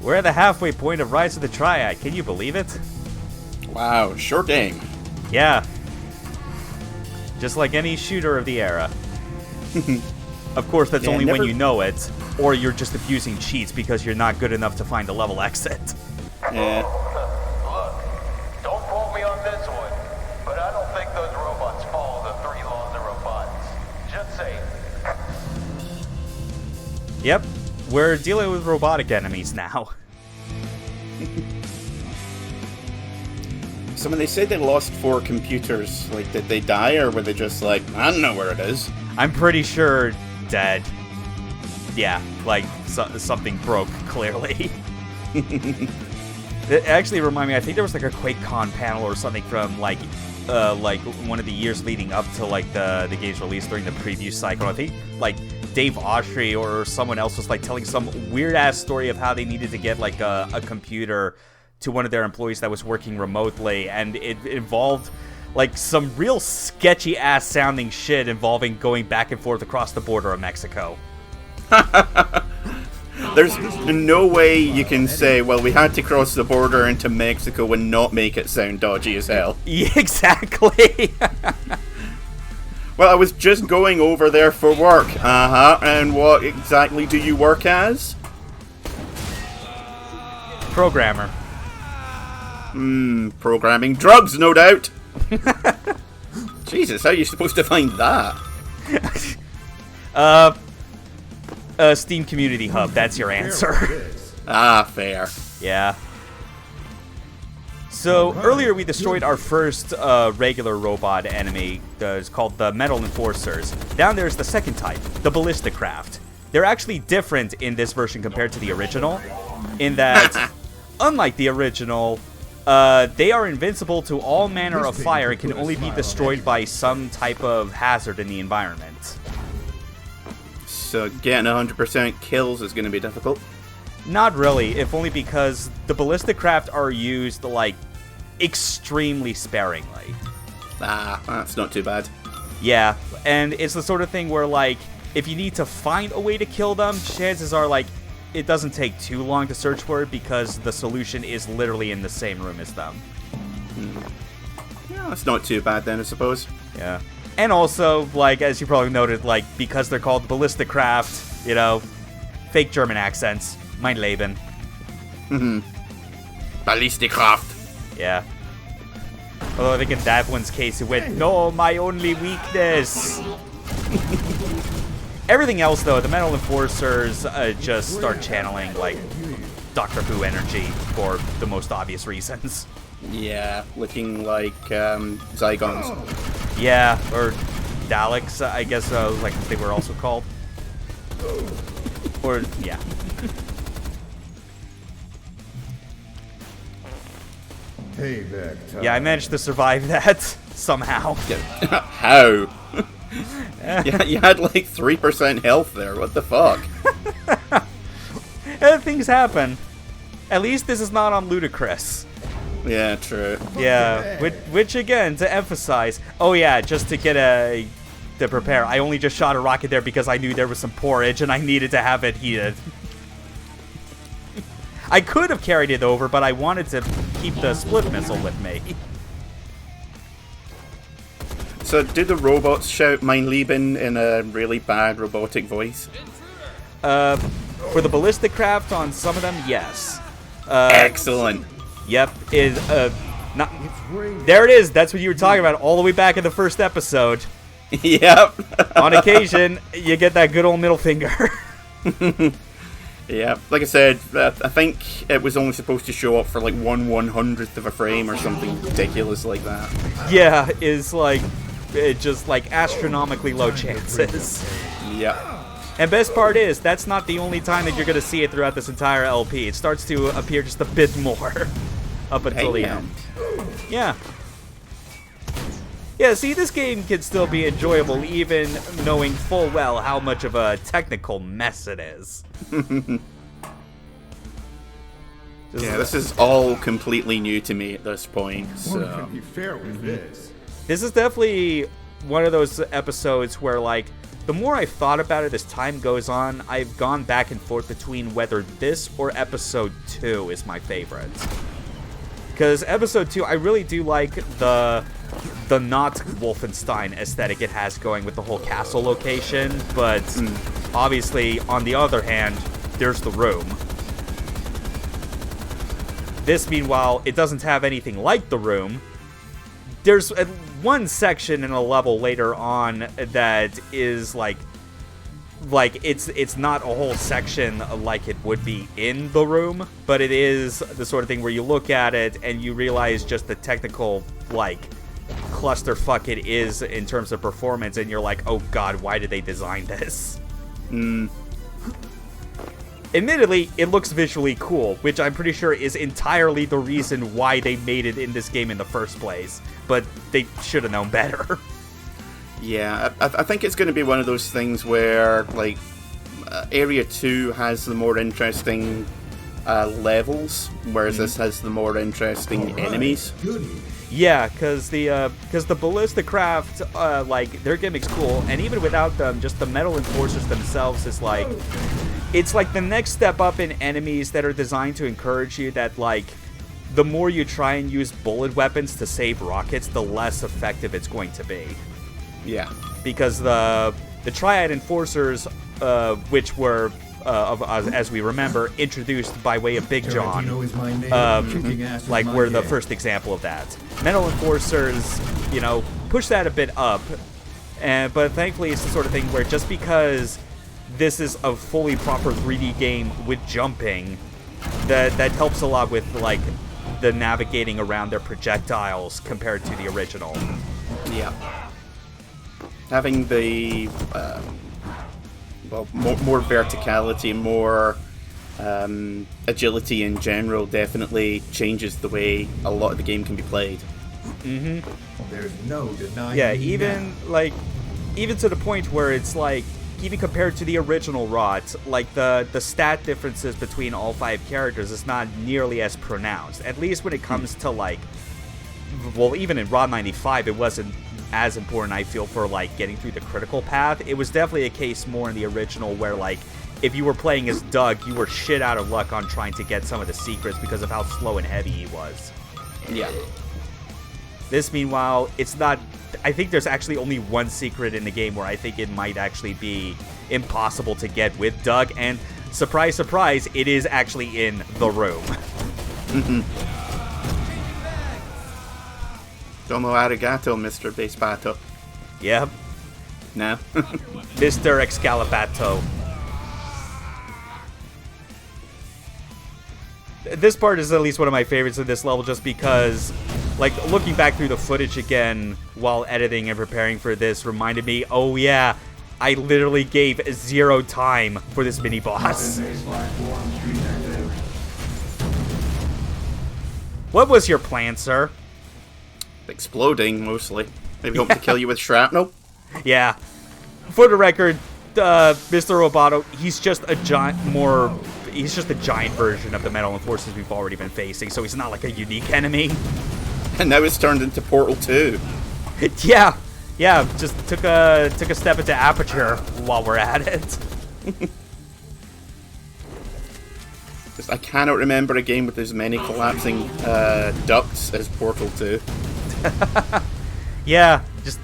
We're at the halfway point of Rise of the Triad. Can you believe it? Wow, sure thing. Yeah. Just like any shooter of the era. Of course, that's only when you know it, or you're just abusing cheats because you're not good enough to find a level exit. Yeah. Look, don't quote me on this one, but I don't think those robots follow the 3 laws of robotics. Just saying. Yep, we're dealing with robotic enemies now. So when they say they lost 4 computers, like, did they die, or were they just like, I don't know where it is? I'm pretty sure dead. Yeah, like, something broke, clearly. It actually reminded me, I think there was like a QuakeCon panel or something from like one of the years leading up to like the game's release during the preview cycle. I think like Dave Austri or someone else was like telling some weird ass story of how they needed to get like a computer to one of their employees that was working remotely, and it involved like some real sketchy ass sounding shit involving going back and forth across the border of Mexico. There's no way you can say, well, we had to cross the border into Mexico and not make it sound dodgy as hell. Yeah, exactly. Well, I was just going over there for work. Uh-huh. And what exactly do you work as? Programmer. Programming drugs, no doubt. Jesus, how are you supposed to find that? Steam Community Hub, that's your answer. Ah, fair. Yeah. So, earlier we destroyed our first regular robot enemy. It's called the Metal Enforcers. Down there is the second type, the Ballistic Craft. They're actually different in this version compared to the original, in that, unlike the original, they are invincible to all manner of fire and can only be destroyed by some type of hazard in the environment. So getting 100% kills is going to be difficult. Not really, if only because the Ballistic Craft are used, like, extremely sparingly. Ah, that's not too bad. Yeah, and it's the sort of thing where, like, if you need to find a way to kill them, chances are, like, it doesn't take too long to search for it because the solution is literally in the same room as them. Yeah, that's not too bad then, I suppose. Yeah. And also, like, as you probably noted, like, because they're called Ballistic Craft, you know, fake German accents. Mein Leben. Ballistic Craft. Yeah. Although I think in that one's case it went, no, my only weakness. Everything else, though, the Metal Enforcers just start channeling, like, Doctor Who energy for the most obvious reasons. Yeah, looking like Zygons. Yeah, or Daleks, I guess, like they were also called. Or, yeah. Yeah, I managed to survive that somehow. How? Yeah, you had like 3% health there. What the fuck? Things happen. At least this is not on Ludicrous. Yeah, true. Yeah, which again, to emphasize, oh yeah, just to get to prepare, I only just shot a rocket there because I knew there was some porridge and I needed to have it heated. I could have carried it over, but I wanted to keep the split missile with me. So, do the robots shout Mein Leben in a really bad robotic voice? For the Ballistic Craft, on some of them, yes. Excellent. Yep, not there it is. That's what you were talking about all the way back in the first episode. Yep. On occasion, you get that good old middle finger. Yeah, like I said, I think it was only supposed to show up for like 1/100th of a frame or something ridiculous like that. Yeah, is like just like astronomically low chances. Yep. And best part is, that's not the only time that you're going to see it throughout this entire LP. It starts to appear just a bit more up until the end. Yeah. Yeah, see, this game can still be enjoyable even knowing full well how much of a technical mess it is. Yeah, this is all completely new to me at this point, so... This is definitely one of those episodes where, like, the more I've thought about it as time goes on, I've gone back and forth between whether this or Episode 2 is my favorite. Because Episode 2, I really do like the not Wolfenstein aesthetic it has going with the whole castle location, but obviously, on the other hand, there's the room. This, meanwhile, it doesn't have anything like the room. There's one section in a level later on that is like it's not a whole section like it would be in the room, but it is the sort of thing where you look at it and you realize just the technical, like, clusterfuck it is in terms of performance, and you're like, oh god, why did they design this? Admittedly, it looks visually cool, which I'm pretty sure is entirely the reason why they made it in this game in the first place, but they should have known better. Yeah, I think it's going to be one of those things where, like, Area 2 has the more interesting levels, whereas this has the more interesting enemies. Yeah, because the ballistic craft, like, their gimmick's cool, and even without them, just the metal enforcers themselves is like, it's like the next step up in enemies that are designed to encourage you that, like, the more you try and use bullet weapons to save rockets, the less effective it's going to be. Yeah. Because the Triad Enforcers, which were, as we remember, introduced by way of Big John, like, were the first example of that. Metal Enforcers, you know, push that a bit up, but thankfully it's the sort of thing where just because this is a fully proper 3D game with jumping, that helps a lot with, like, the navigating around their projectiles compared to the original. Yeah. Having the, more verticality, more agility in general definitely changes the way a lot of the game can be played. There's no denying. Yeah, even to the point where it's like, even compared to the original ROTT, like, the stat differences between all 5 characters is not nearly as pronounced. At least when it comes to, like, well, even in ROTT 95, it wasn't as important, I feel, for, like, getting through the critical path. It was definitely a case more in the original where, like, if you were playing as Doug, you were shit out of luck on trying to get some of the secrets because of how slow and heavy he was. Yeah. This, meanwhile, it's not... I think there's actually only one secret in the game where I think it might actually be impossible to get with Doug, and surprise, surprise, it is actually in the room. Domo arigato, Mr. Basepato. Yep. No. Mr. Excalibato. This part is at least one of my favorites of this level just because, like, looking back through the footage again while editing and preparing for this reminded me, oh yeah, I literally gave 0 time for this mini-boss. What was your plan, sir? Exploding, mostly. Maybe hoping to kill you with shrapnel? Yeah. For the record, Mr. Roboto, he's just a giant version of the Metal Enforcers we've already been facing, so he's not like a unique enemy. And now it's turned into Portal 2. Yeah, just took a step into Aperture while we're at it. I cannot remember a game with as many collapsing ducts as Portal 2. Yeah, just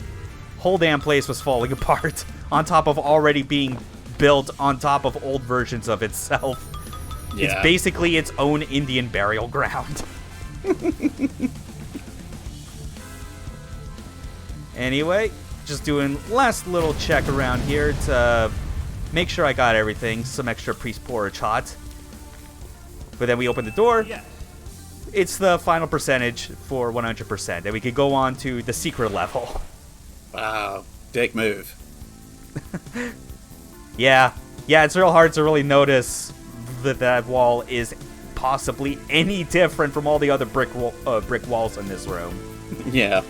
whole damn place was falling apart on top of already being built on top of old versions of itself. Yeah. It's basically its own Indian burial ground. Anyway, just doing last little check around here to make sure I got everything. Some extra priest porridge hot. But then we open the door. Yes. It's the final percentage for 100%. And we could go on to the secret level. Wow. Dick move. Yeah, it's real hard to really notice that wall is possibly any different from all the other brick walls in this room. Yeah.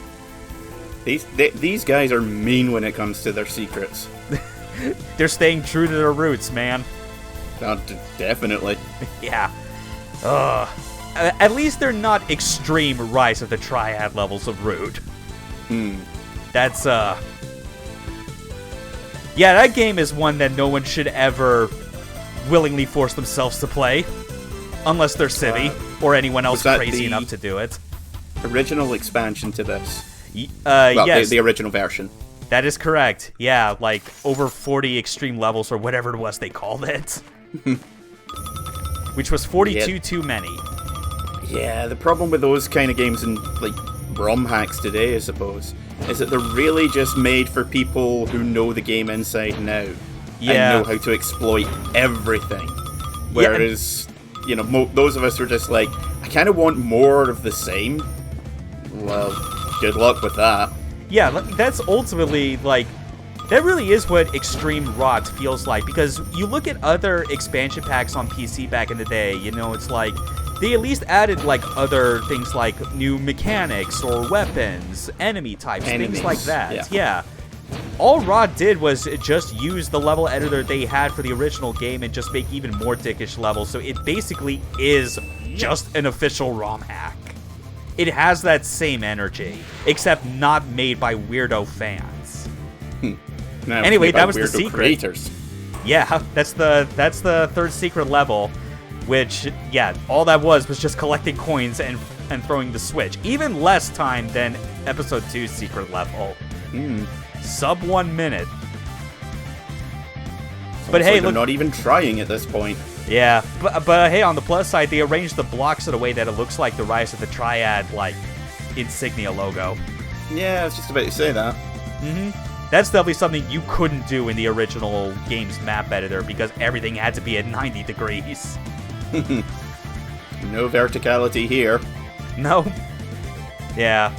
These guys are mean when it comes to their secrets. They're staying true to their roots, man. Definitely. Yeah. At least they're not extreme Rise of the Triad levels of rude. That's, Yeah, that game is one that no one should ever willingly force themselves to play. Unless they're Civi, or anyone else crazy enough to do it. Original expansion to this. Yes. The original version. That is correct. Yeah, like over 40 extreme levels or whatever it was they called it. Which was 42 too many. Yeah, the problem with those kind of games and like ROM hacks today, I suppose, is that they're really just made for people who know the game inside and out. Yeah. And know how to exploit everything. Whereas, you know, those of us who are just like, I kind of want more of the same. Well, good luck with that. Yeah, that's ultimately, like, that really is what Extreme ROTT feels like, because you look at other expansion packs on PC back in the day, you know, it's like, they at least added, like, other things like new mechanics or weapons, enemy types, things like that. Yeah. All ROTT did was just use the level editor they had for the original game and just make even more dickish levels, so it basically is just an official ROM hack. It has that same energy, except not made by weirdo fans. Anyway, that was the secret. Creators. Yeah, that's the third secret level, which, yeah, all that was just collecting coins and throwing the switch. Even less time than Episode 2's secret level. Sub 1 minute. But hey, look, they're not even trying at this point. Yeah, but hey, on the plus side, they arranged the blocks in a way that it looks like the Rise of the Triad, like, insignia logo. Yeah, I was just about to say that. That's definitely something you couldn't do in the original game's map editor because everything had to be at 90 degrees. No verticality here. No. Yeah.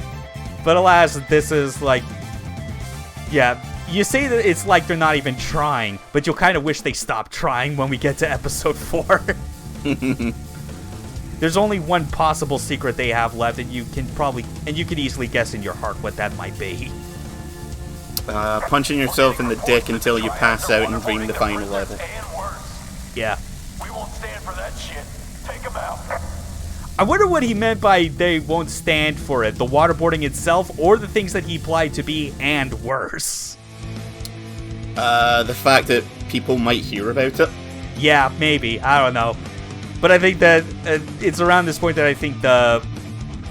But alas, this is like... Yeah, you say that it's like they're not even trying, but you'll kind of wish they stopped trying when we get to Episode 4. There's only one possible secret they have left, and you can easily guess in your heart what that might be. Punching yourself in the dick until you pass out and dream the final level. Yeah. We won't stand for that shit. Take him out. I wonder what he meant by they won't stand for it. The waterboarding itself, or the things that he applied to be, and worse. The fact that people might hear about it. Yeah, maybe. I don't know. But I think that it's around this point that I think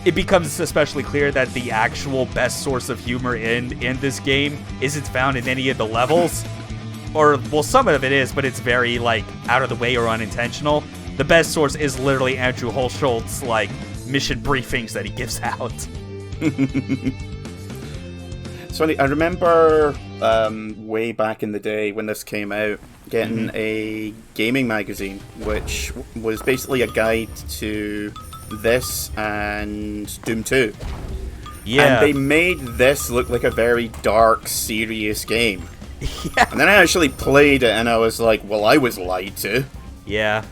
it becomes especially clear that the actual best source of humor in this game isn't found in any of the levels. Or, well, some of it is, but it's very, like, out of the way or unintentional. The best source is literally Andrew Holschultz's, like, mission briefings that he gives out. It's funny, I remember way back in the day when this came out, getting a gaming magazine, which was basically a guide to this and Doom 2. Yeah. And they made this look like a very dark, serious game. Yeah. And then I actually played it and I was like, well, I was lied to. Yeah.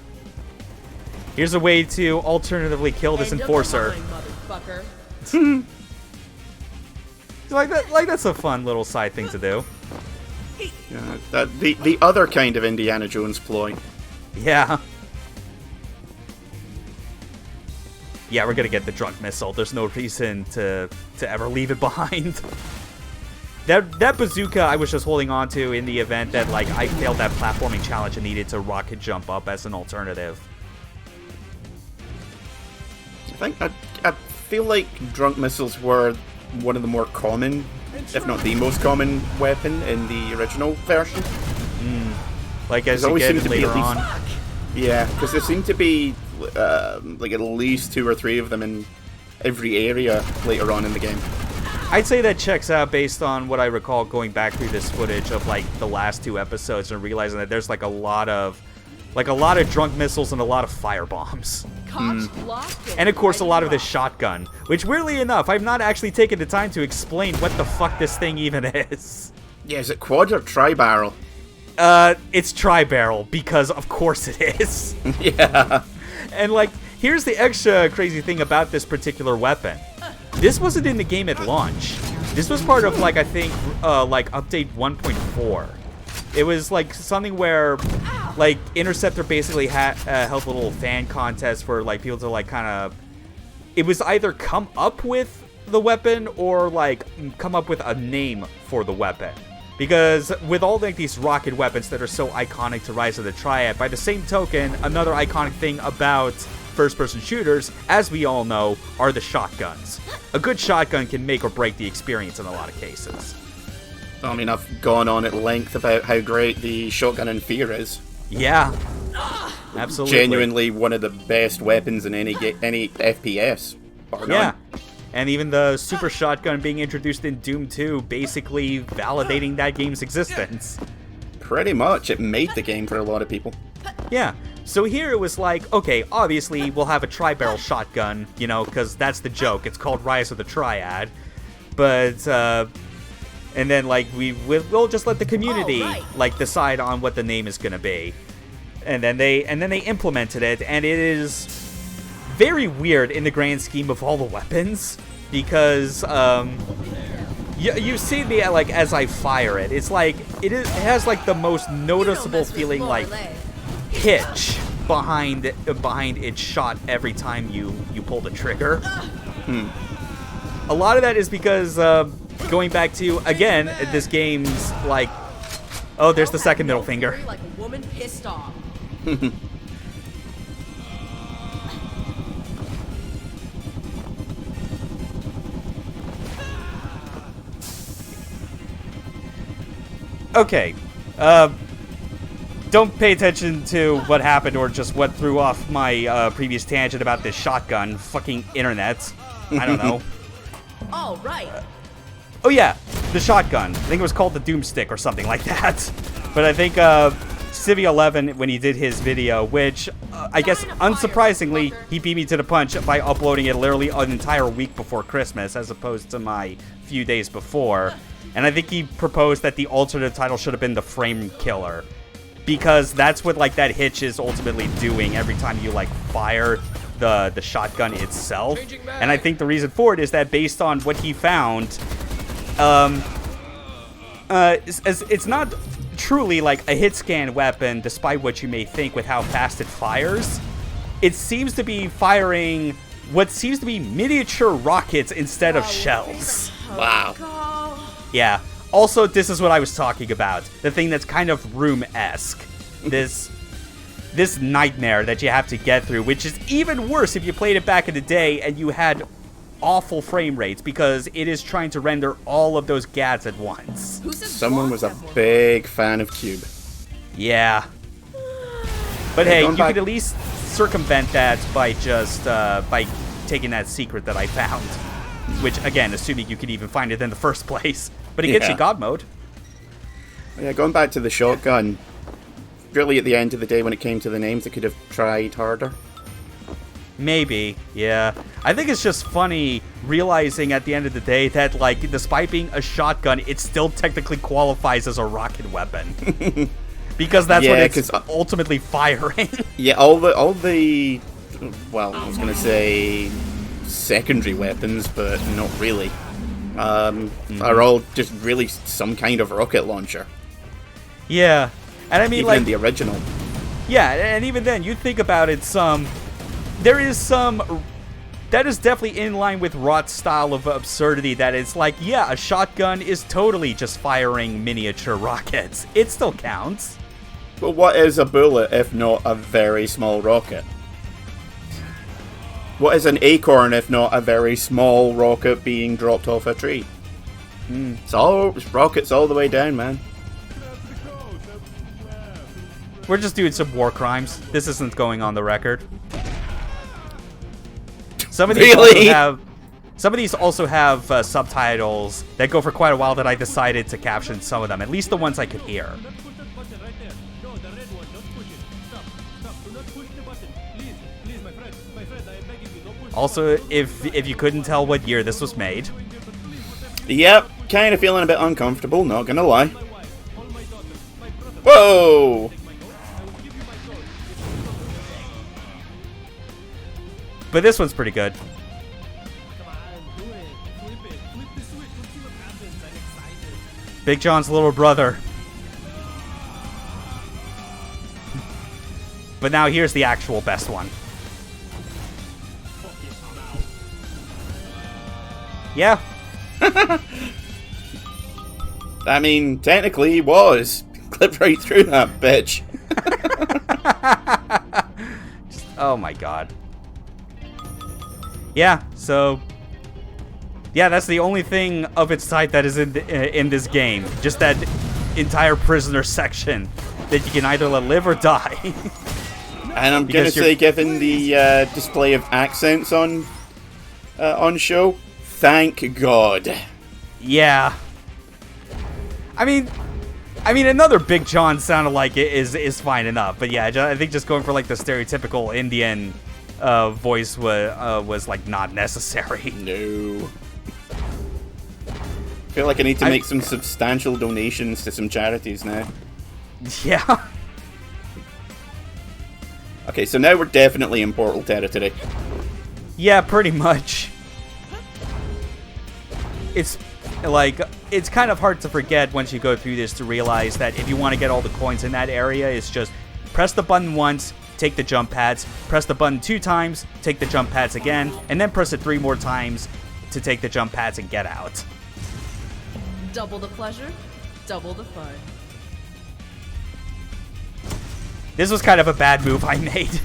Here's a way to alternatively kill this enforcer. Motherfucker. Like that's a fun little side thing to do. Yeah, the other kind of Indiana Jones ploy. Yeah. Yeah, we're gonna get the drunk missile. There's no reason to ever leave it behind. That bazooka I was just holding on to in the event that, like, I failed that platforming challenge and needed to rocket jump up as an alternative. I feel like drunk missiles were one of the more common, if not the most common weapon in the original version. Like, as you get later on. Yeah, because there seemed to be like at least 2 or 3 of them in every area later on in the game. I'd say that checks out based on what I recall going back through this footage of, like, the last 2 episodes and realizing that there's, like, a lot of drunk missiles and a lot of fire bombs. And of course a lot of this shotgun, which weirdly enough, I've not actually taken the time to explain what the fuck this thing even is. Yeah, is it quad or tri-barrel? It's tri-barrel, because of course it is. Yeah. And, like, here's the extra crazy thing about this particular weapon. This wasn't in the game at launch. This was part of, like, I think, like, update 1.4. It was, like, something where, like, Interceptor basically held a little fan contest for, like, people to, like, kind of... It was either come up with the weapon or, like, come up with a name for the weapon. Because with all like these rocket weapons that are so iconic to Rise of the Triad, by the same token, another iconic thing about first-person shooters, as we all know, are the shotguns. A good shotgun can make or break the experience in a lot of cases. I mean, I've gone on at length about how great the shotgun in Fear is. Yeah, absolutely. Genuinely one of the best weapons in any FPS. Bar Yeah. none. And even the super shotgun being introduced in Doom 2, basically validating that game's existence. Pretty much. It made the game for a lot of people. Yeah. So here it was like, okay, obviously we'll have a tri-barrel shotgun, you know, because that's the joke. It's called Rise of the Triad. But, and then, like, we'll just let the community, like, decide on what the name is going to be. And then they implemented it, and it is very weird in the grand scheme of all the weapons, because, you see me, like, as I fire it, it's like, it has, like, the most noticeable feeling, like, hitch behind its shot every time you pull the trigger. A lot of that is because, going back to, again, this game's, like, oh, there's the second middle finger. Like a woman pissed off. Okay, don't pay attention to what happened or just what threw off my previous tangent about this shotgun. Fucking internet. I don't know. All right. Oh yeah, the shotgun. I think it was called the Doomstick or something like that. But I think Civi11, when he did his video, which I guess unsurprisingly, he beat me to the punch by uploading it literally an entire week before Christmas as opposed to my few days before. And I think he proposed that the alternate title should have been the Frame Killer. Because that's what, like, that hitch is ultimately doing every time you, like, fire the shotgun itself. And I think the reason for it is that based on what he found, it's not truly, like, a hit scan weapon, despite what you may think with how fast it fires. It seems to be firing what seems to be miniature rockets instead of shells. Wow. Yeah. Also, this is what I was talking about. The thing that's kind of Room-esque. This nightmare that you have to get through, which is even worse if you played it back in the day and you had awful frame rates, because it is trying to render all of those GADs at once. Someone was a big fan of Cube. Yeah. But hey, you could at least circumvent that by just, by taking that secret that I found. Which, again, assuming you could even find it in the first place. But it gets you God mode. Yeah, going back to the shotgun, really at the end of the day when it came to the names, they could have tried harder. Maybe, yeah. I think it's just funny realizing at the end of the day that, like, despite being a shotgun, it still technically qualifies as a rocket weapon. Because that's what it's ultimately firing. Yeah, all the well, I was going to say secondary weapons, but not really, are all just really some kind of rocket launcher. Yeah. And I mean, even like, in the original. Yeah, and even then, you think about it, there is some, that is definitely in line with ROTT's style of absurdity, that it's like, yeah, a shotgun is totally just firing miniature rockets. It still counts. But what is a bullet if not a very small rocket? What is an acorn if not a very small rocket being dropped off a tree? It's rockets all the way down, man. We're just doing some war crimes. This isn't going on the record. Some of these also have subtitles that go for quite a while that I decided to caption some of them, at least the ones I could hear. Also, if you couldn't tell what year this was made. Yep, kind of feeling a bit uncomfortable, not gonna lie. Whoa! But this one's pretty good. Big John's little brother. But now here's the actual best one. Yeah. I mean, technically he was. Clipped right through that bitch. Oh my god. Yeah, so... Yeah, that's the only thing of its type that is in this game. Just that entire prisoner section that you can either let live or die. And I'm going to say, given the display of accents on show, thank God. Yeah. I mean, another Big John sounded like it is fine enough. But yeah, I think just going for like the stereotypical Indian voice was like not necessary. No. I feel like I need to make some substantial donations to some charities now. Yeah. Okay, so now we're definitely in Portal territory. Yeah, pretty much. It's like, it's kind of hard to forget once you go through this to realize that if you want to get all the coins in that area, it's just press the button once, take the jump pads, press the button 2 times, take the jump pads again, and then press it 3 more times to take the jump pads and get out. Double the pleasure, double the fun. This was kind of a bad move I made.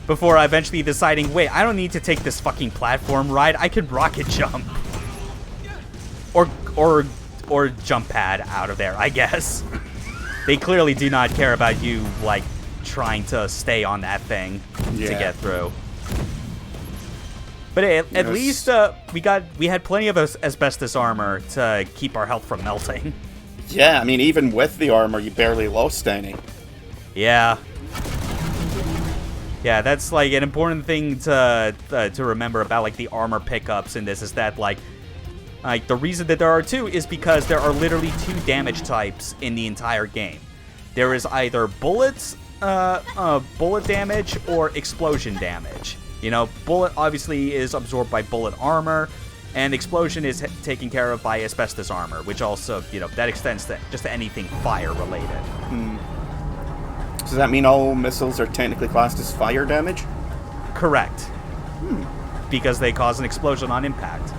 Before eventually deciding, wait, I don't need to take this fucking platform ride. I could rocket jump. Or jump pad out of there, I guess. They clearly do not care about you, like, trying to stay on that thing to get through. But at least we had plenty of asbestos armor to keep our health from melting. Yeah, I mean, even with the armor, you barely lost any. Yeah. Yeah, that's like an important thing to remember about like the armor pickups in this is that like the reason that there are 2 is because there are literally 2 damage types in the entire game. There is either bullet damage or explosion damage. You know, bullet obviously is absorbed by bullet armor, and explosion is taken care of by asbestos armor, which also, you know, that extends to just anything fire related. Does that mean all missiles are technically classed as fire damage? Correct. Because they cause an explosion on impact.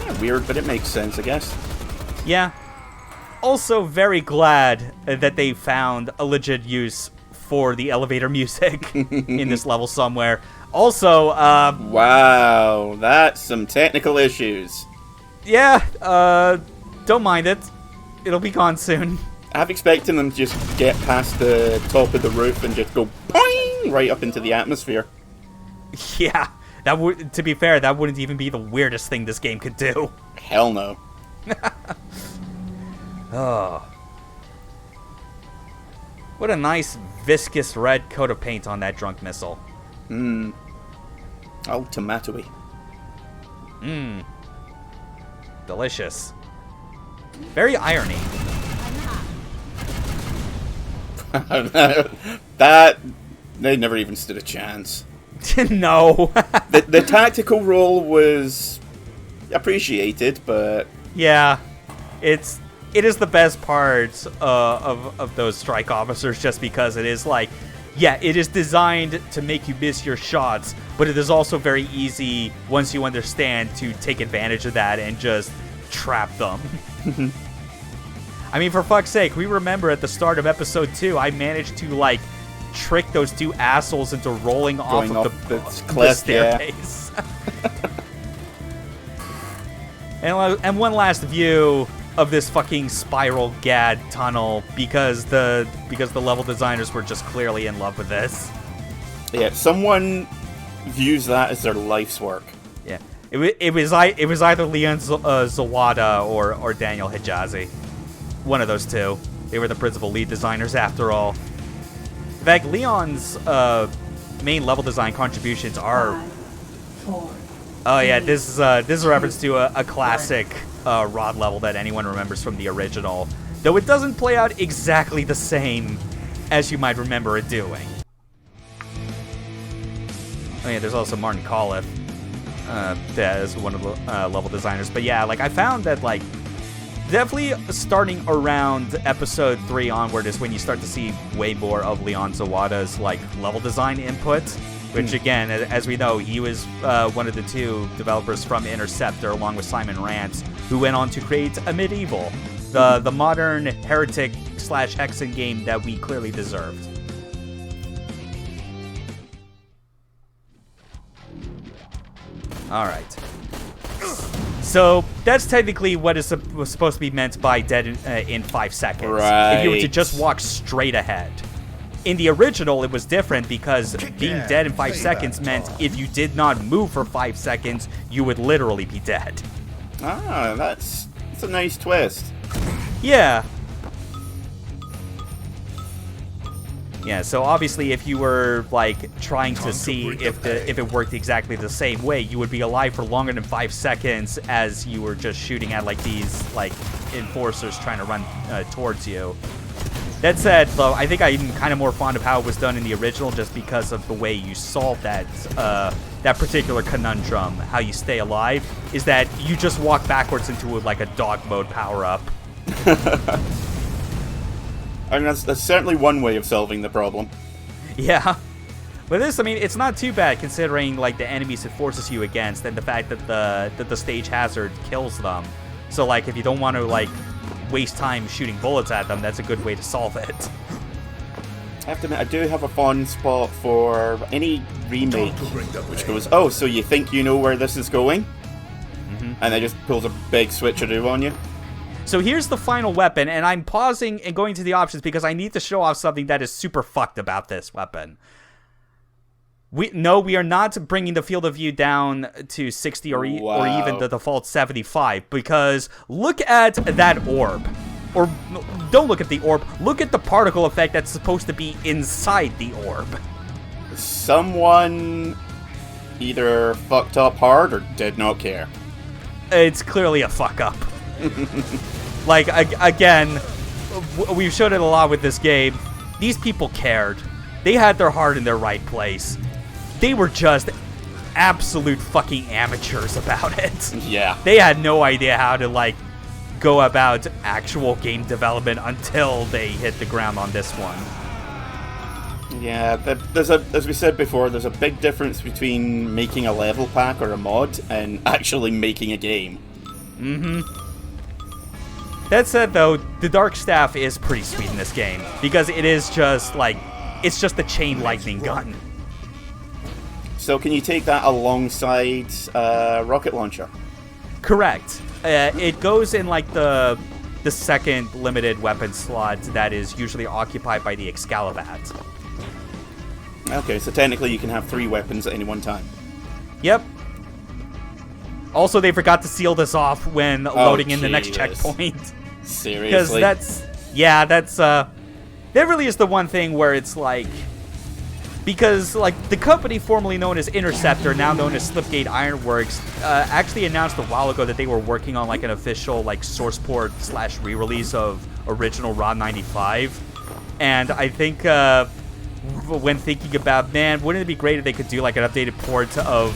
Yeah, weird, but it makes sense, I guess. Yeah. Also very glad that they found a legit use for the elevator music in this level somewhere. Also, wow, that's some technical issues. Yeah, don't mind it. It'll be gone soon. I'm expecting them to just get past the top of the roof and just go boing right up into the atmosphere. Yeah, that would. To be fair, that wouldn't even be the weirdest thing this game could do. Hell no. Oh. What a nice viscous red coat of paint on that drunk missile. Oh, tomatoey. Delicious. Very irony. That they never even stood a chance. No. The tactical role was appreciated, but yeah, it is the best part of those strike officers, just because it is like, yeah, it is designed to make you miss your shots, but it is also very easy once you understand to take advantage of that and just trap them. I mean, for fuck's sake, we remember at the start of episode 2, I managed to like trick those 2 assholes into rolling off of the staircase. Yeah. And one last view of this fucking spiral gad tunnel because the level designers were just clearly in love with this. Yeah, someone views that as their life's work. Yeah, it was either Leon Zawada or Daniel Hijazi, one of those 2. They were the principal lead designers after all. In fact, Leon's main level design contributions are. 5, 4. Oh yeah, this is a reference to a classic ROTT level that anyone remembers from the original, though it doesn't play out exactly the same as you might remember it doing. Oh yeah, there's also Martin Coliff that is one of the level designers. But yeah, like I found that like definitely starting around episode 3 onward is when you start to see way more of Leon Zawada's like level design input. which again, as we know, he was one of the two developers from Interceptor, along with Simon Rance, who went on to create a Medieval, the modern heretic/hexen game that we clearly deserved. All right. So that's technically what was supposed to be meant by dead in 5 seconds. Right. If you were to just walk straight ahead. In the original, it was different because being dead in 5 seconds meant if you did not move for 5 seconds, you would literally be dead. Ah, that's a nice twist. Yeah. Yeah, so obviously if you were, like, trying to see if it worked exactly the same way, you would be alive for longer than 5 seconds as you were just shooting at, like, these, like, enforcers trying to run towards you. That said, though, I think I'm kind of more fond of how it was done in the original just because of the way you solve that particular conundrum, how you stay alive, is that you just walk backwards into, like, a dog mode power-up. I mean, that's certainly one way of solving the problem. Yeah. But this, I mean, it's not too bad considering, like, the enemies it forces you against and the fact that the stage hazard kills them. So, like, if you don't want to, like, waste time shooting bullets at them, that's a good way to solve it. I have to admit, I do have a fond spot for any remake which goes, oh, so you think you know where this is going? Mm-hmm. And it just pulls a big switcheroo on you. So here's the final weapon, and I'm pausing and going to the options because I need to show off something that is super fucked about this weapon. We are not bringing the field of view down to 60 or even the default 75, because look at that orb. Or don't look at the orb, look at the particle effect that's supposed to be inside the orb. Someone either fucked up hard or did not care. It's clearly a fuck up. Like, again, we've showed it a lot with this game. These people cared. They had their heart in their right place. They were just absolute fucking amateurs about it. Yeah. They had no idea how to, like, go about actual game development until they hit the ground on this one. Yeah, as we said before, there's a big difference between making a level pack or a mod and actually making a game. Mm-hmm. That said, though, the Dark Staff is pretty sweet in this game, because it is just, like, it's just a chain lightning gun. So can you take that alongside rocket launcher? Correct. It goes in, like, the second limited weapon slot that is usually occupied by the Excalibat. Okay, so technically you can have 3 weapons at any one time. Yep. Also, they forgot to seal this off when loading in the next checkpoint. Seriously? Because that really is the one thing where it's like, because like the company formerly known as Interceptor, now known as Slipgate Ironworks, actually announced a while ago that they were working on like an official like source port / re-release of original ROTT 95, and I think when thinking about, man, wouldn't it be great if they could do like an updated port of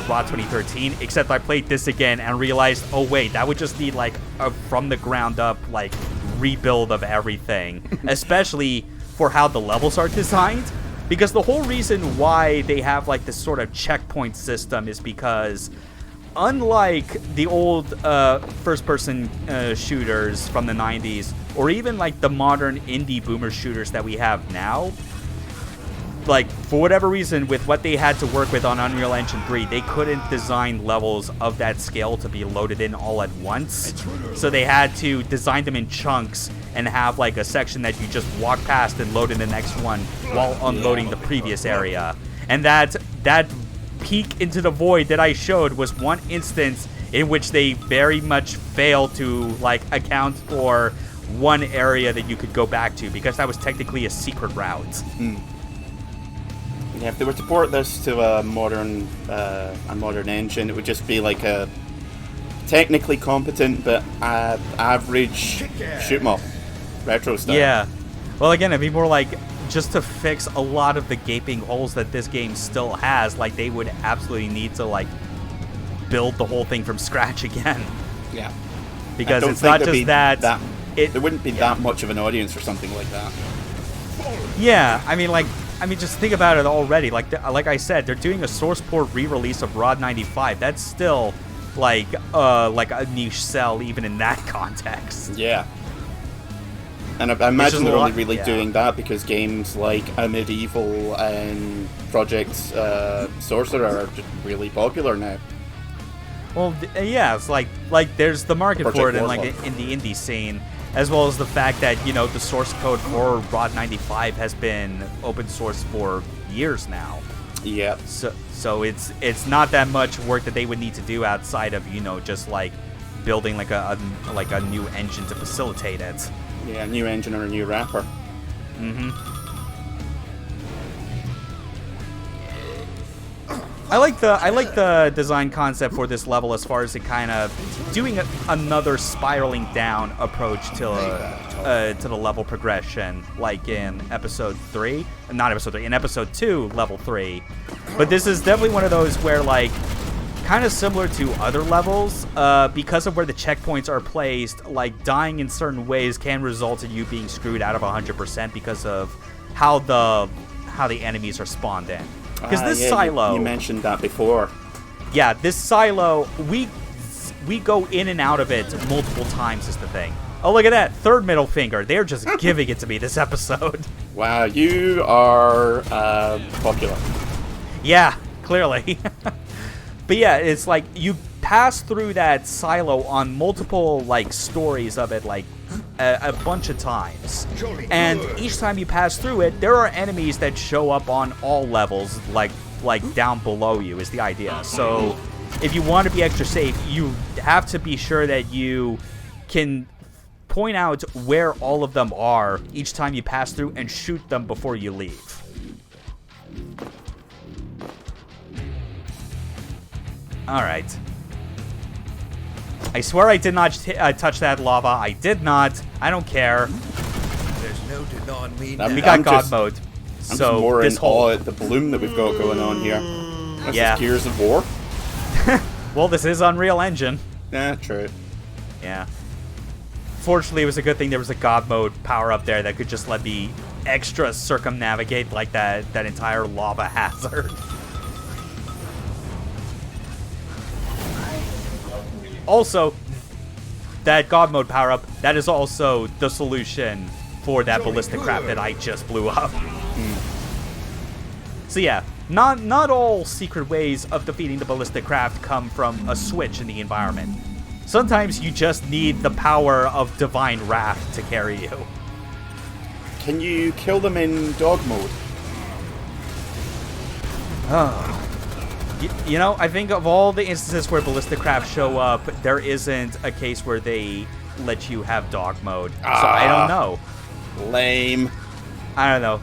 ROTT 2013, except I played this again and realized, oh wait, that would just need like a from the ground up like rebuild of everything, especially for how the levels are designed, because the whole reason why they have like this sort of checkpoint system is because unlike the old first-person shooters from the 90s, or even like the modern indie boomer shooters that we have now, like, for whatever reason, with what they had to work with on Unreal Engine 3, they couldn't design levels of that scale to be loaded in all at once. So they had to design them in chunks and have, like, a section that you just walk past and load in the next one while unloading the previous area. And that peek into the void that I showed was one instance in which they very much failed to, like, account for one area that you could go back to, because that was technically a secret route. Mm. Yeah, if they were to port this to a modern engine, it would just be like a technically competent but average shoot 'em up retro style. Yeah. Well, again, it'd be more like just to fix a lot of the gaping holes that this game still has. Like, they would absolutely need to like build the whole thing from scratch again. Yeah. Because it's not just that. There wouldn't be that much of an audience for something like that. Yeah, I mean, like, I mean, just think about it already. Like I said, they're doing a source port re-release of ROTT 95. That's still like a niche sell even in that context. Yeah. And I imagine they're only really yeah. doing that because games like A Medieval and Project Sorcerer are just really popular now. Well, yeah, it's like there's the market Project for it in Warlock. in the indie scene, as well as the fact that the source code for ROTT 95 has been open source for years now. Yeah. So it's not that much work that they would need to do outside of just like building like a new engine to facilitate it. Yeah, a new engine or a new wrapper. Mm-hmm. I like the design concept for this level as far as it kind of doing another spiraling down approach to the level progression, like in episode 3, not episode 3, in episode 2, level 3. But this is definitely one of those where like kind of similar to other levels, because of where the checkpoints are placed, like dying in certain ways can result in you being screwed out of 100% because of how the enemies are spawned in. Because this silo, you mentioned that before. Yeah, this silo, we go in and out of it multiple times is the thing. Oh, look at that, third middle finger. They're just giving it to me this episode. Wow, you are popular. Yeah, clearly. But yeah, it's like you pass through that silo on multiple like stories of it, like a bunch of times, and each time you pass through it, there are enemies that show up on all levels, like down below you is the idea. So if you want to be extra safe, you have to be sure that you can point out where all of them are each time you pass through and shoot them before you leave. Alright. I swear I did not touch that lava. I did not. I don't care. There's no denying me I'm- We got I'm God just- mode. I'm So just more this in whole... awe at the bloom that we've got going on here. This Yeah. is Gears of War. Well, this is Unreal Engine. Yeah, true. Yeah. Fortunately, it was a good thing there was a God mode power up there that could just let me extra circumnavigate like that entire lava hazard. Also, that God mode power up, that is also the solution for that ballistic craft that I just blew up. So yeah, not all secret ways of defeating the ballistic craft come from a switch in the environment. Sometimes you just need the power of divine wrath to carry you. Can you kill them in dog mode? You know, I think of all the instances where ballistic craft show up, there isn't a case where they let you have dog mode. So I don't know. Lame. I don't know.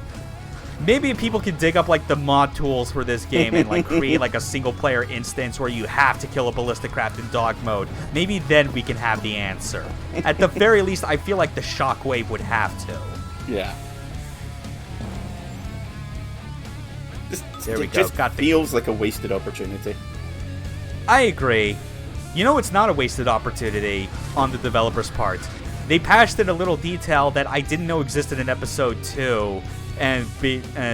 Maybe people can dig up like the mod tools for this game and like create like a single player instance where you have to kill a ballistic craft in dog mode. Maybe then we can have the answer. At the very least, I feel like the shockwave would have to. Yeah. There we It go. just Got the... feels like a wasted opportunity. I agree. You know, it's not a wasted opportunity on the developer's part. They patched in a little detail that I didn't know existed in episode 2, and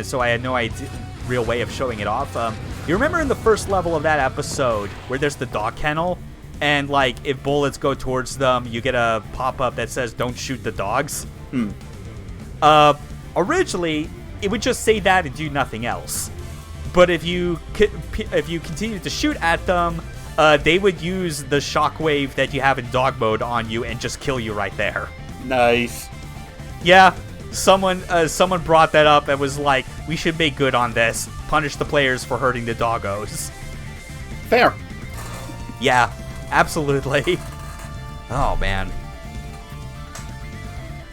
so I had no real way of showing it off. You remember in the first level of that episode where there's the dog kennel, and like if bullets go towards them, you get a pop-up that says "Don't shoot the dogs." Originally, it would just say that and do nothing else. But if you continue to shoot at them, they would use the shockwave that you have in dog mode on you and just kill you right there. Nice. Yeah, someone brought that up and was like, we should make good on this. Punish the players for hurting the doggos. Fair. Yeah, absolutely. Oh, man.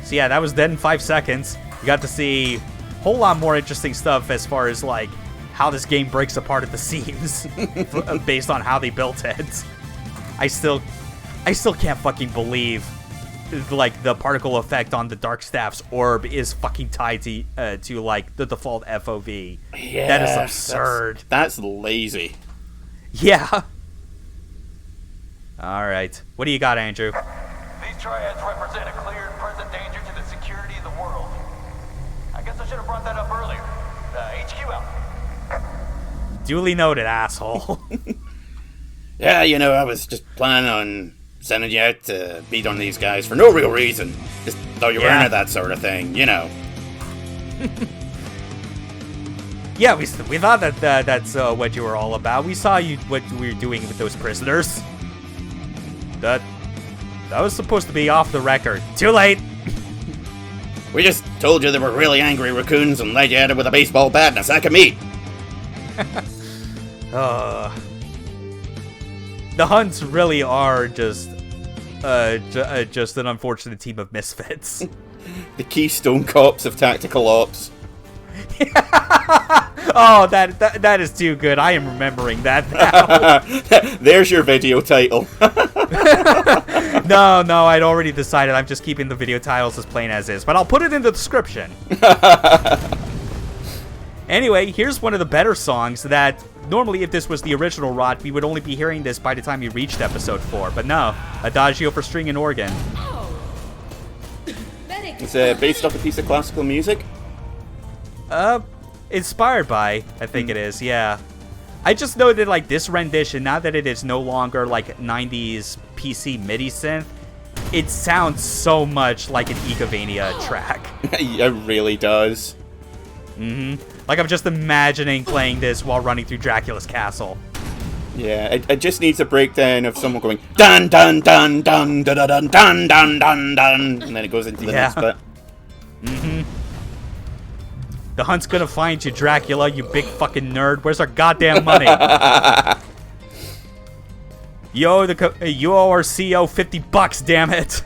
So yeah, that was dead in 5 seconds. You got to see a whole lot more interesting stuff as far as, like, how this game breaks apart at the seams based on how they built it. I still can't fucking believe like the particle effect on the Darkstaff's orb is fucking tied to like the default FOV. Yeah, that is absurd. That's lazy. Yeah. All right. What do you got, Andrew? These triads represent a clear and present danger to the security of the world. I guess I should have brought that up earlier. Duly noted, asshole. Yeah, you know, I was just planning on sending you out to beat on these guys for no real reason. Just thought you were into that sort of thing, you know. Yeah, we thought that's what you were all about. We saw what you were doing with those prisoners. That was supposed to be off the record. Too late. We just told you they were really angry raccoons and led you at it with a baseball bat and a sack of meat. The Hunts really are just an unfortunate team of misfits. The Keystone Cops of Tactical Ops. Oh, that is too good. I am remembering that now. There's your video title. No, I'd already decided. I'm just keeping the video titles as plain as is, but I'll put it in the description. Anyway, here's one of the better songs that normally, if this was the original ROTT, we would only be hearing this by the time you reached episode 4. But no, Adagio for string and organ. It's based off a piece of classical music. Inspired by, I think it is, yeah. I just know that, like, this rendition, now that it is no longer, like, 90s PC MIDI synth, it sounds so much like an Ecovania track. It really does. Like, I'm just imagining playing this while running through Dracula's castle. Yeah, it just needs a breakdown of someone going, dun dun dun dun dun dun dun dun dun dun, and then it goes into the next bit. The Hunt's gonna find you, Dracula, you big fucking nerd. Where's our goddamn money? You owe our CEO $50, damn it.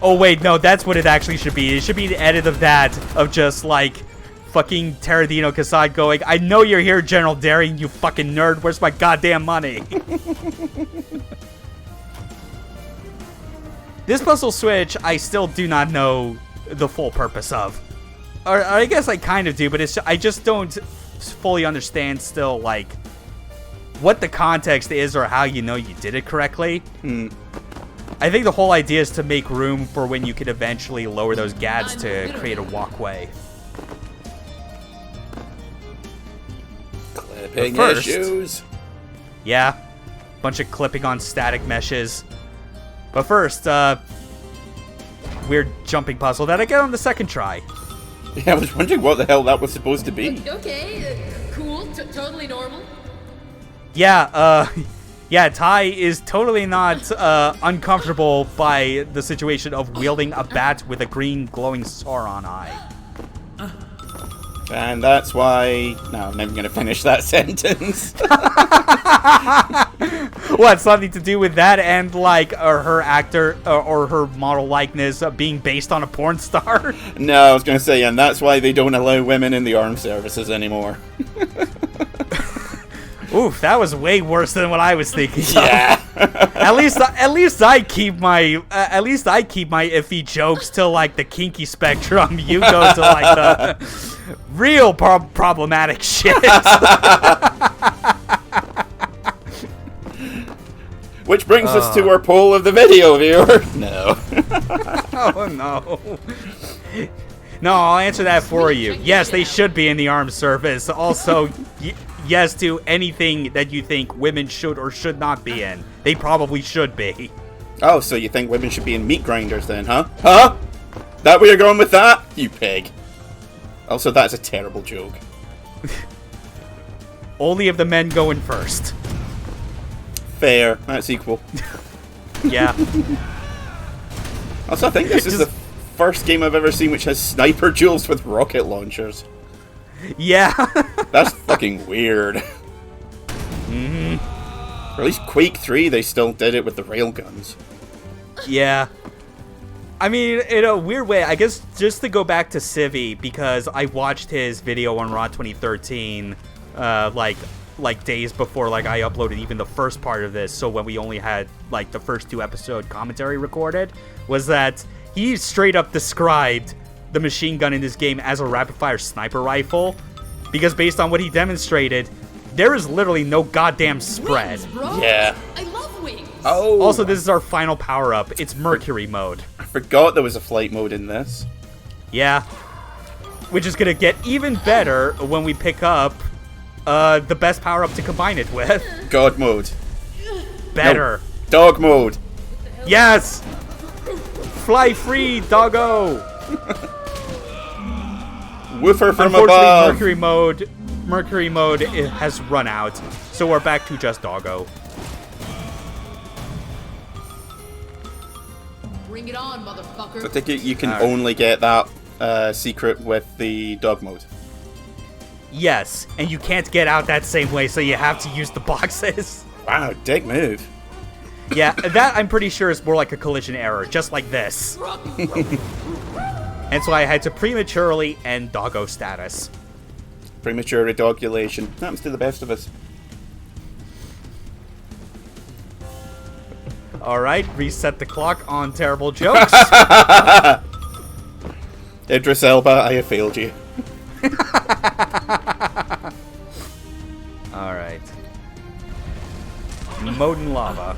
Oh wait, no, that's what it actually should be. It should be the edit of that, of just like fucking Taradino Kasad going, I know you're here, General Daring, you fucking nerd. Where's my goddamn money? This puzzle switch, I still do not know the full purpose of. Or I guess I kind of do, but I just don't fully understand still, like, what the context is or how you know you did it correctly. I think the whole idea is to make room for when you could eventually lower those gads to create a walkway. Clipping issues. Yeah, bunch of clipping on static meshes. But first, weird jumping puzzle that I get on the second try. Yeah, I was wondering what the hell that was supposed to be. Okay, cool, totally normal. Yeah, Ty is totally not uncomfortable by the situation of wielding a bat with a green glowing Sauron eye. And that's why... No, I'm never going to finish that sentence. What, something to do with that and, like, her actor or her model likeness being based on a porn star? No, I was going to say, and that's why they don't allow women in the armed services anymore. Oof, that was way worse than what I was thinking. Yeah. At least I keep my iffy jokes to like the kinky spectrum. You go to like the real problematic shit. Which brings us to our poll of the video, viewer. No. Oh no. No, I'll answer that for you. Yes, they should be in the armed service. Also, yes to anything that you think women should or should not be in. They probably should be. Oh, so you think women should be in meat grinders then, huh? Huh? That where you're going with that? You pig. Also, that's a terrible joke. Only if the men go in first. Fair. That's equal. Yeah. Also, I think this is the first game I've ever seen which has sniper duels with rocket launchers. Yeah. That's fucking weird. Or at least Quake 3, they still did it with the railguns. Yeah. I mean, in a weird way, I guess just to go back to Civvy, because I watched his video on ROTT 2013, like days before like I uploaded even the first part of this, so when we only had like the first 2 episode commentary recorded, was that he straight up described the machine gun in this game as a rapid-fire sniper rifle, because based on what he demonstrated, there is literally no goddamn spread. Wings, bro. Yeah. I love wings. Oh. Also, this is our final power-up. It's Mercury Mode. I forgot there was a flight mode in this. Yeah. Which is gonna get even better when we pick up The best power-up to combine it with. God mode. Better. No. Dog mode. Yes! Fly free, doggo! Woofer from Unfortunately, above. Mercury mode has run out, so we're back to just doggo. Bring it on, motherfucker. I think you can only get that secret with the dog mode. Yes, and you can't get out that same way, so you have to use the boxes. Wow, dick move. Yeah, that I'm pretty sure is more like a collision error, just like this. And so I had to prematurely end doggo status. Premature redogulation. Happens to the best of us. Alright, reset the clock on terrible jokes. Idris Elba, I have failed you. Alright. Modin lava.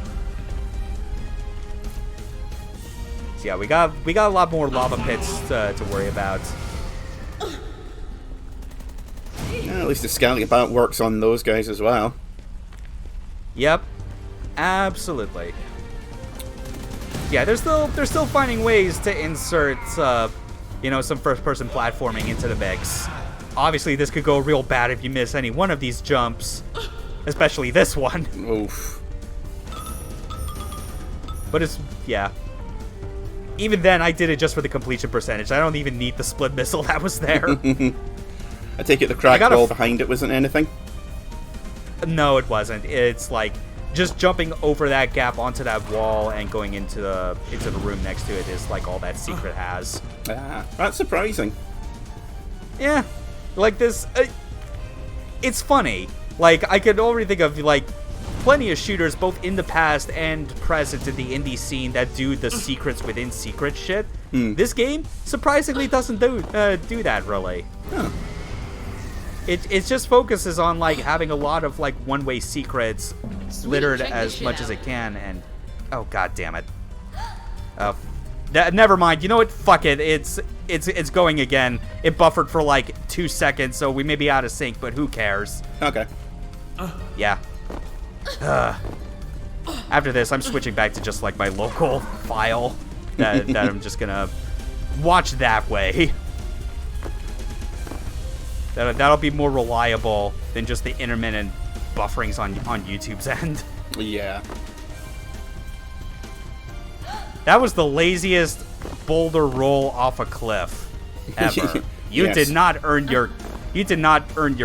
So yeah, we got a lot more lava pits to worry about. Yeah, at least the scouting about works on those guys as well. Yep. Absolutely. Yeah, they're still finding ways to insert some first-person platforming into the mix. Obviously, this could go real bad if you miss any one of these jumps, especially this one. Oof. But yeah. Even then, I did it just for the completion percentage. I don't even need the split missile that was there. I take it the cracked wall behind it wasn't anything? No, it wasn't. It's like just jumping over that gap onto that wall and going into the room next to it is like all that secret has. Ah, that's surprising. Yeah, like this. It's funny. Like I could already think of like plenty of shooters, both in the past and present in the indie scene, that do the secrets within secret shit. This game surprisingly doesn't do that really. Huh. It just focuses on like having a lot of like one-way secrets littered as much as it can, and oh god damn it. Never mind. You know what? Fuck it. It's going again. It buffered for like 2 seconds, so we may be out of sync, but who cares? Okay. Yeah. After this, I'm switching back to just like my local file that I'm just gonna watch that way. That'll be more reliable than just the intermittent bufferings on YouTube's end. Yeah. That was the laziest boulder roll off a cliff ever. You Yes. did not earn your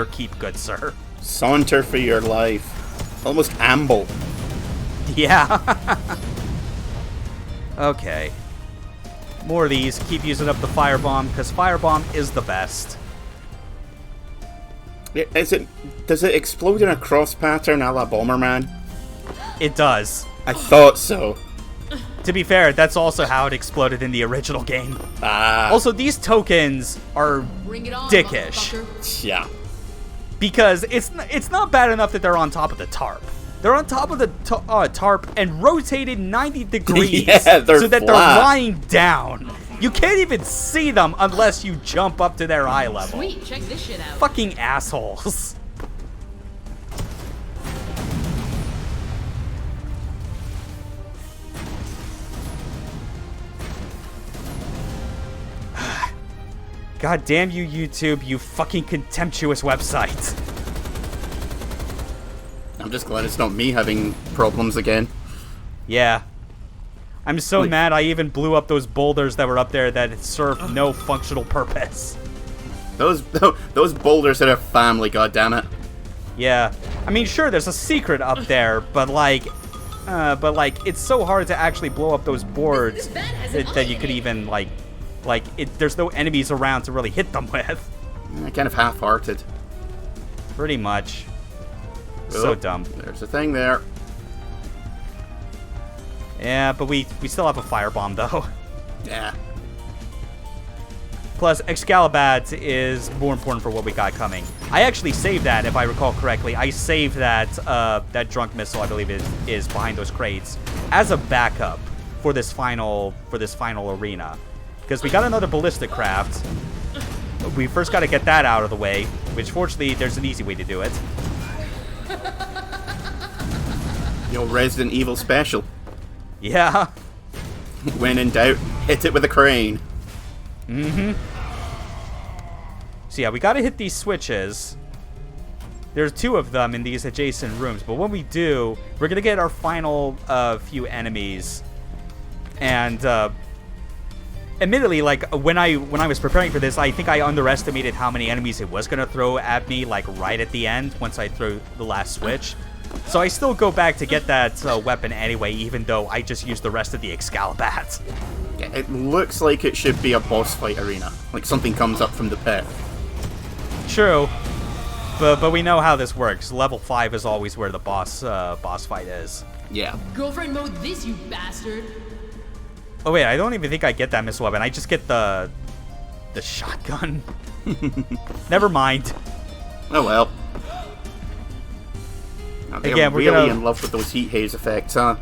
keep, good sir. Saunter for your life. Almost amble. Yeah. Okay. More of these. Keep using up the firebomb, because firebomb is the best. Yeah, does it explode in a cross pattern a la Bomberman? It does. I thought so. To be fair, that's also how it exploded in the original game. Ah. Also, these tokens are Bring it on, dickish. motherfucker. Yeah. Because it's not bad enough that they're on top of the tarp. They're on top of the tarp and rotated 90 degrees Yeah, they're so that flat. they're lying down. You can't even see them unless you jump up to their eye level. Sweet, check this shit out. Fucking assholes. God damn you, YouTube, you fucking contemptuous website. I'm just glad it's not me having problems again. Yeah. I'm so Like- mad I even blew up those boulders that were up there that served no functional purpose. Those boulders had a family, goddammit. Yeah. I mean, sure, there's a secret up there, but like, it's so hard to actually blow up those boards that you could even, there's no enemies around to really hit them with. Kind of half-hearted. Pretty much. So Oh, dumb. There's a thing there. Yeah, but we still have a firebomb, though. Yeah. Plus, Excalibad is more important for what we got coming. I actually saved that, if I recall correctly. I saved that drunk missile, I believe it is behind those crates, as a backup for this final arena. Because we got another ballistic craft. We first got to get that out of the way. Which, fortunately, there's an easy way to do it. Your Resident Evil special. Yeah. When in doubt, hit it with a crane. Mm-hmm. So yeah, we gotta hit these switches. There's 2 of them in these adjacent rooms, but when we do, we're gonna get our final few enemies. And admittedly, like when I was preparing for this, I think I underestimated how many enemies it was gonna throw at me, like right at the end once I throw the last switch. So I still go back to get that weapon anyway, even though I just used the rest of the Excalibats. Yeah, it looks like it should be a boss fight arena, like something comes up from the pit. True. But we know how this works. Level 5 is always where the boss fight is. Yeah. Girlfriend mode this, you bastard. Oh wait, I don't even think I get that missile weapon. I just get the shotgun. Never mind. Oh well. Now, they're Again, we're really gonna... in love with those heat haze effects, huh?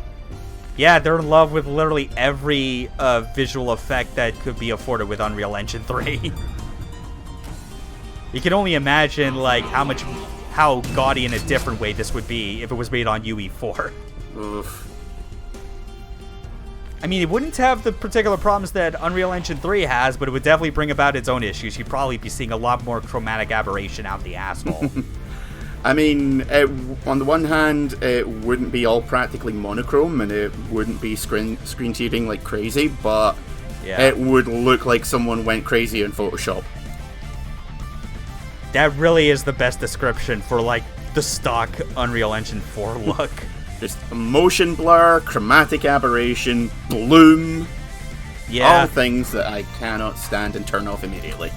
Yeah, they're in love with literally every visual effect that could be afforded with Unreal Engine 3. You can only imagine like how gaudy in a different way this would be if it was made on UE4. Oof. I mean, it wouldn't have the particular problems that Unreal Engine 3 has, but it would definitely bring about its own issues. You'd probably be seeing a lot more chromatic aberration out the asshole. I mean, on the one hand, it wouldn't be all practically monochrome, and it wouldn't be screen tearing like crazy, but Yeah. it would look like someone went crazy in Photoshop. That really is the best description for, like, the stock Unreal Engine 4 look. Just motion blur, chromatic aberration, bloom. Yeah. All things that I cannot stand and turn off immediately.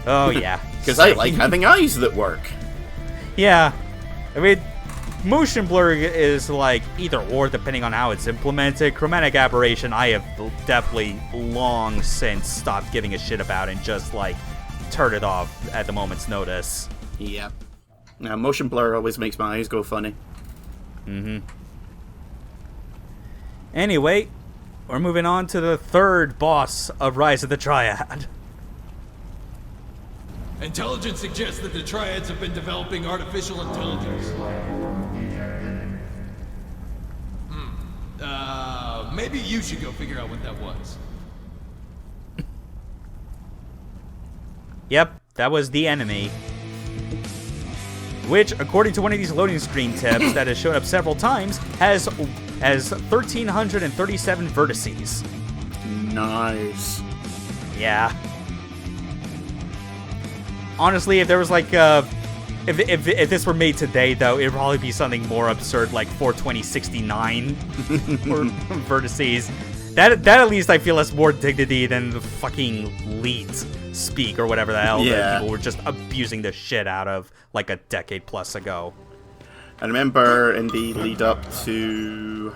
Oh, yeah. Because I like having eyes that work. Yeah. I mean, motion blur is, like, either or, depending on how it's implemented. Chromatic aberration, I have definitely long since stopped giving a shit about and just, like, turn it off at the moment's notice. Yeah. Now, motion blur always makes my eyes go funny. Mm-hmm. Anyway, we're moving on to the 3rd boss of Rise of the Triad. Intelligence suggests that the Triads have been developing artificial intelligence. Maybe you should go figure out what that was. Yep, that was the enemy. Which, according to one of these loading screen tips that has shown up several times, has 1,337 vertices. Nice. Yeah. Honestly, if there was like, if this were made today, though, it'd probably be something more absurd, like 42069 or vertices. That at least I feel has more dignity than the fucking leet speak or whatever the hell that people were just abusing the shit out of like a decade plus ago. I remember in the lead up to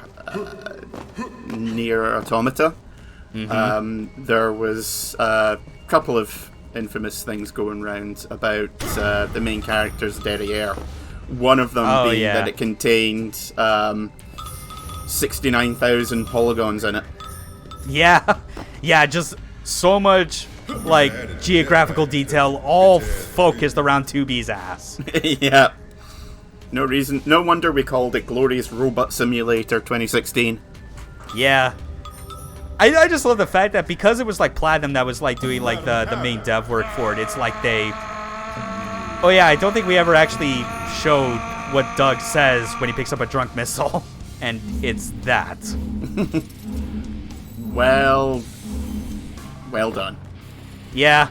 Nier Automata, there was a couple of infamous things going around about the main character's derriere. One of them being that it contained 69,000 polygons in it. Yeah, yeah, just so much like geographical detail, all focused around 2B's ass. Yeah. No reason. No wonder we called it Glorious Robot Simulator 2016. Yeah. I just love the fact that because it was like Platinum that was like doing like the main dev work for it, it's like they... Oh yeah, I don't think we ever actually showed what Doug says when he picks up a drunk missile. And it's that. Well done. Yeah.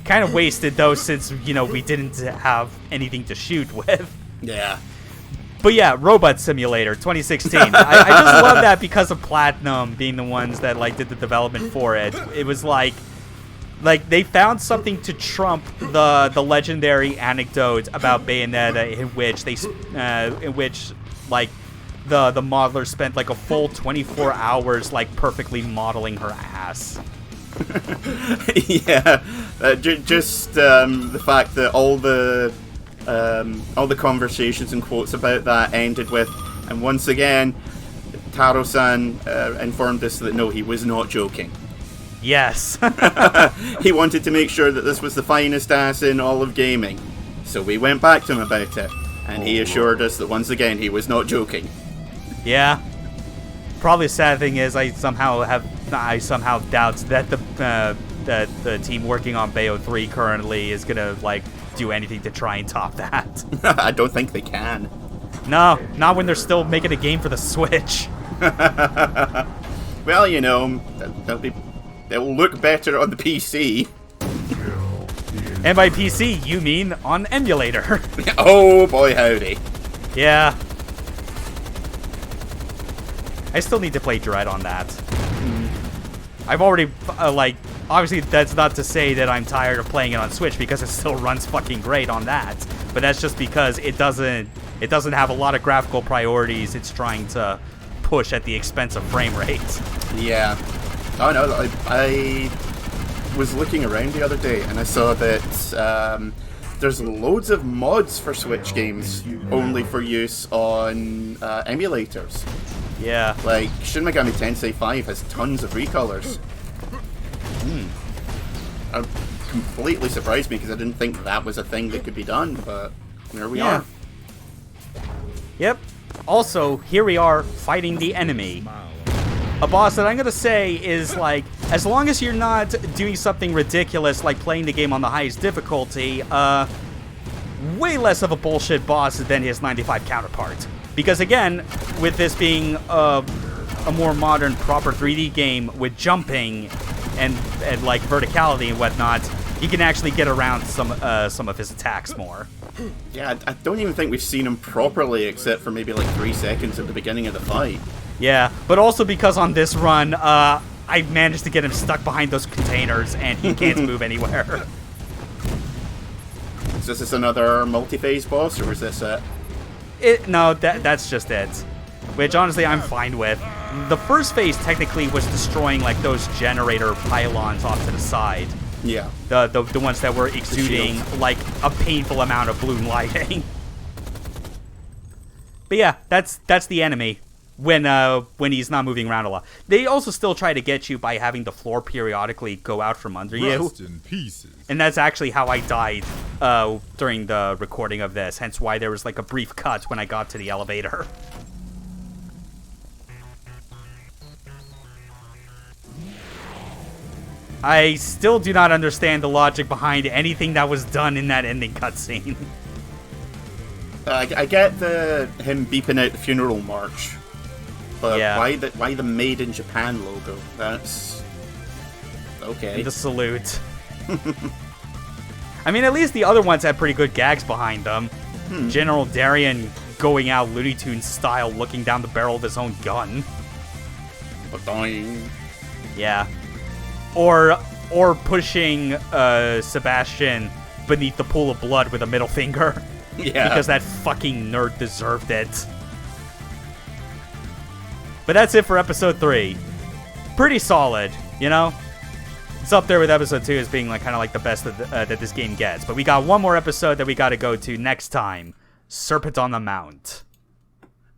Kind of wasted though since, you know, we didn't have anything to shoot with. Yeah. But yeah, Robot Simulator 2016. I just love that because of Platinum being the ones that like did the development for it. It was like they found something to trump the legendary anecdote about Bayonetta in which like the modeler spent like a full 24 hours like perfectly modeling her ass. Yeah, just the fact that all the conversations and quotes about that ended with, and once again, Taro-san informed us that no, he was not joking. Yes. He wanted to make sure that this was the finest ass in all of gaming. So we went back to him about it, and he assured us that once again he was not joking. Yeah. Probably the sad thing is I somehow doubt that the team working on Bayo 3 currently is gonna like do anything to try and top that. I don't think they can. No, not when they're still making a game for the Switch. Well, you know, it'll look better on the PC. And by PC, you mean on emulator. Oh boy, howdy. Yeah. I still need to play Dread on that. I've already, obviously that's not to say that I'm tired of playing it on Switch, because it still runs fucking great on that. But that's just because it doesn't have a lot of graphical priorities it's trying to push at the expense of frame rate. Yeah. Oh no, I was looking around the other day and I saw that there's loads of mods for Switch games only for use on emulators. Yeah. Like, Shin Megami Tensei 5 has tons of recolors. Completely surprised me because I didn't think that was a thing that could be done, but there we are. Yep. Also, here we are fighting the enemy. A boss that I'm gonna say is like, as long as you're not doing something ridiculous like playing the game on the highest difficulty, way less of a bullshit boss than his 95 counterpart. Because again, with this being a more modern, proper 3D game with jumping and like verticality and whatnot, you can actually get around some of his attacks more. Yeah, I don't even think we've seen him properly except for maybe like 3 seconds at the beginning of the fight. Yeah, but also because on this run, I managed to get him stuck behind those containers and he can't move anywhere. Is this another multi-phase boss, or is this it? No, that's just it. Which, honestly, I'm fine with. The first phase technically was destroying, like, those generator pylons off to the side. Yeah. The ones that were exuding, like, a painful amount of blue lighting. But yeah, that's the enemy when he's not moving around a lot. They also still try to get you by having the floor periodically go out from under you. Rust in pieces. And that's actually how I died during the recording of this, hence why there was like a brief cut when I got to the elevator. I still do not understand the logic behind anything that was done in that ending cutscene. I get him beeping out the funeral march, but Yeah. why the Made in Japan logo? That's okay. The salute. I mean, at least the other ones had pretty good gags behind them. General Darien going out Looney Tunes style, looking down the barrel of his own gun. Ba-doing. Yeah. Or pushing Sebastian beneath the pool of blood with a middle finger. Yeah. Because that fucking nerd deserved it. But that's it for episode 3. Pretty solid, you know? It's up there with episode 2 as being like kind of like the best that this game gets. But we got one more episode that we got to go to next time. Serpent on the Mount.